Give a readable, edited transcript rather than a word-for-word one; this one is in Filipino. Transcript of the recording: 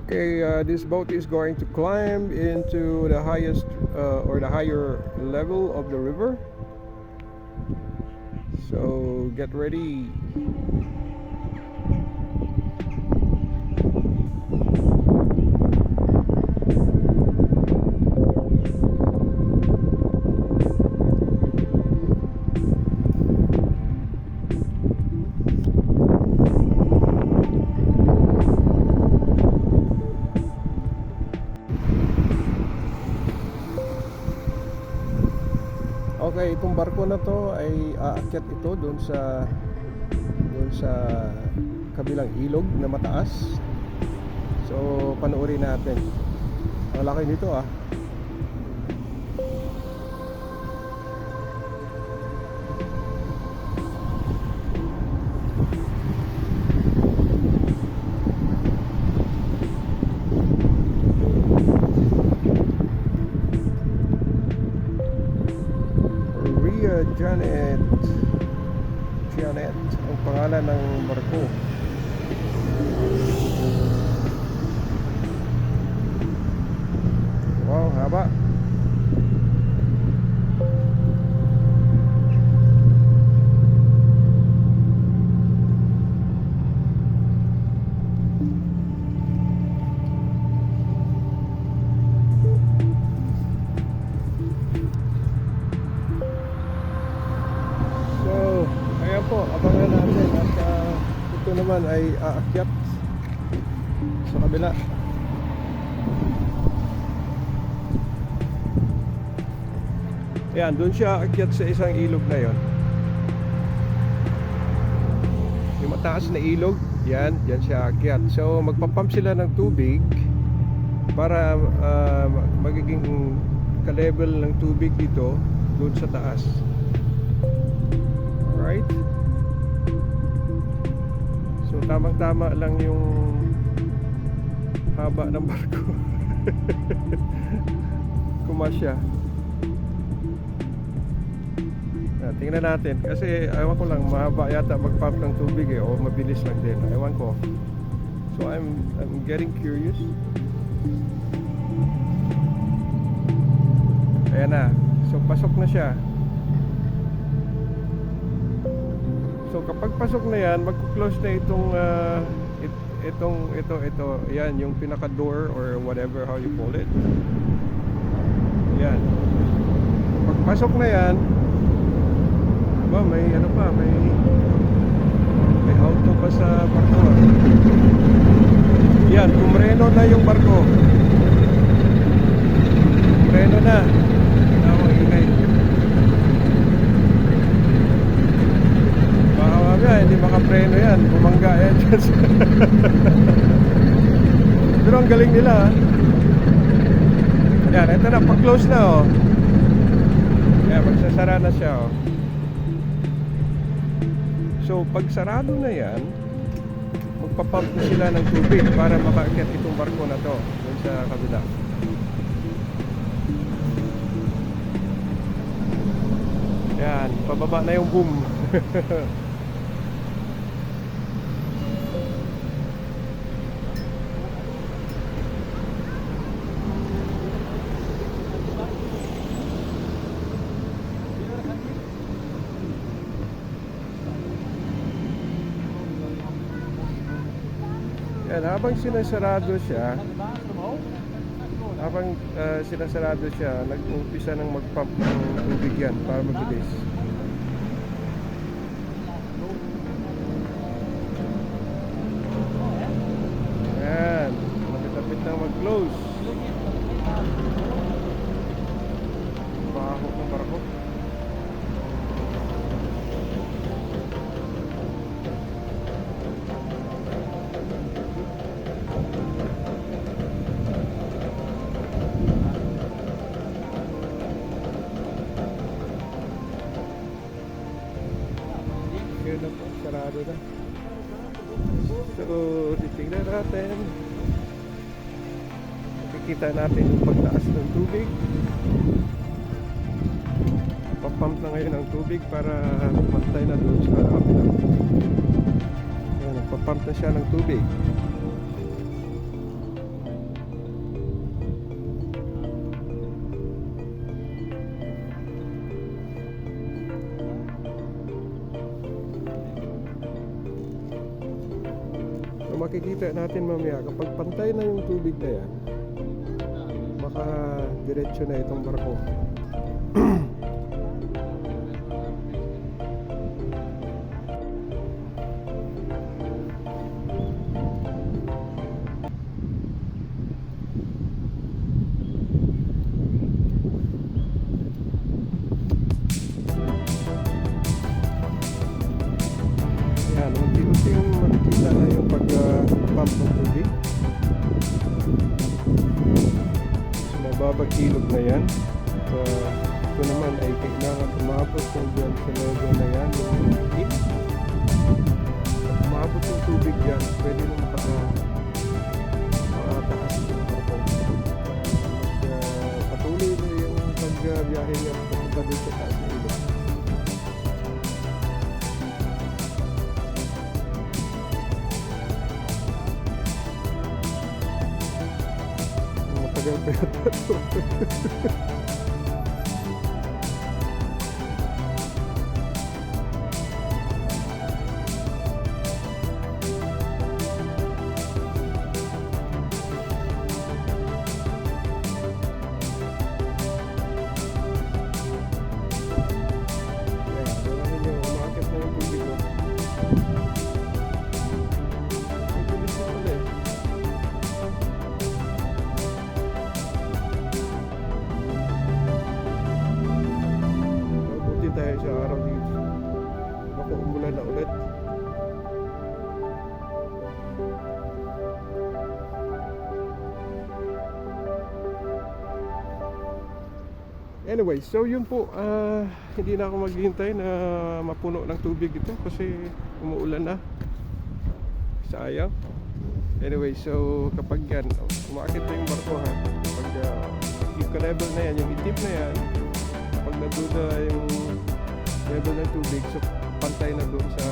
Okay, this boat is going to climb into the highest or the higher level of the river. So get ready. Okay, itong barko na to ay aakyat ito doon sa kabilang ilog na mataas. So panoorin natin. Ang laki nito ah. Janet ang pangalan ng barko. Wow, haba. Abangan natin at ito naman ay aakyat sa kabila. Ayan, doon siya aakyat sa isang ilog na yon. Yung mataas na ilog, yan siya aakyat. So magpapump sila ng tubig para magiging ka-level ng tubig dito doon sa taas. Alright? So tamang-tama lang yung haba ng barko. Kumasya. Tingnan natin kasi ewan ko lang, mahaba yata mag-pump ng tubig o mabilis lang din, ewan ko. So I'm getting curious. Ayan na. So pasok na siya. So kapag pasok na yan, magko-close na ito, yan yung pinaka-door or whatever how you call it. Yan. Pag pasok na yan, may ano pa, may auto pa sa barko. Yan, kumreno na yung barko. Kumreno na. Ingay. Hindi makapreno yan, bumangga yan. Pero ang galing nila. Yan, ito na, pag-close na oh. Yan, magsasara na siya oh. So pag sarado na yan, magpapump na sila ng tubig para makaakyat itong barko na to dun sa kabila. Yan, pababa na yung boom. Yan, habang sinasarado siya, nag-umpisa ng mag-pump ng tubig yan para mabilis. Yan, lapit-lapit na mag-close. Baho ng barko. Sarado na. So titignan natin, makikita natin yung pagtaas ng tubig. Papump na ngayon ang tubig para pantay na doon sa kapila. Nagpapump na siya ng tubig. makikita natin mamaya kapag pantay na yung tubig na yan, maka diretso na itong barko. Yan, unti-unting makikita na yung pag-pump ng tubig. So, mababang ilog na yan. Ito naman ay kailangan umabot hanggang sa level na yan, yung heat. Pag umabot yung tubig yan, pwede na makataas yung barko. Patuloy na yung pagbiyahe niya papunta dito sa taas ng ilog. Matagal pa yata ito. Tayo sa araw dito. Baka umulan na ulit. Anyway, so yun po, hindi na ako maghihintay na mapuno ng tubig ito kasi umuulan na. Sayang. Anyway, so kapag yan, umakit na yung barko ha, kapag yung ka-level na yan, yung itip na yan, kapag nandun na yung level ng tubig, so pantay na doon sa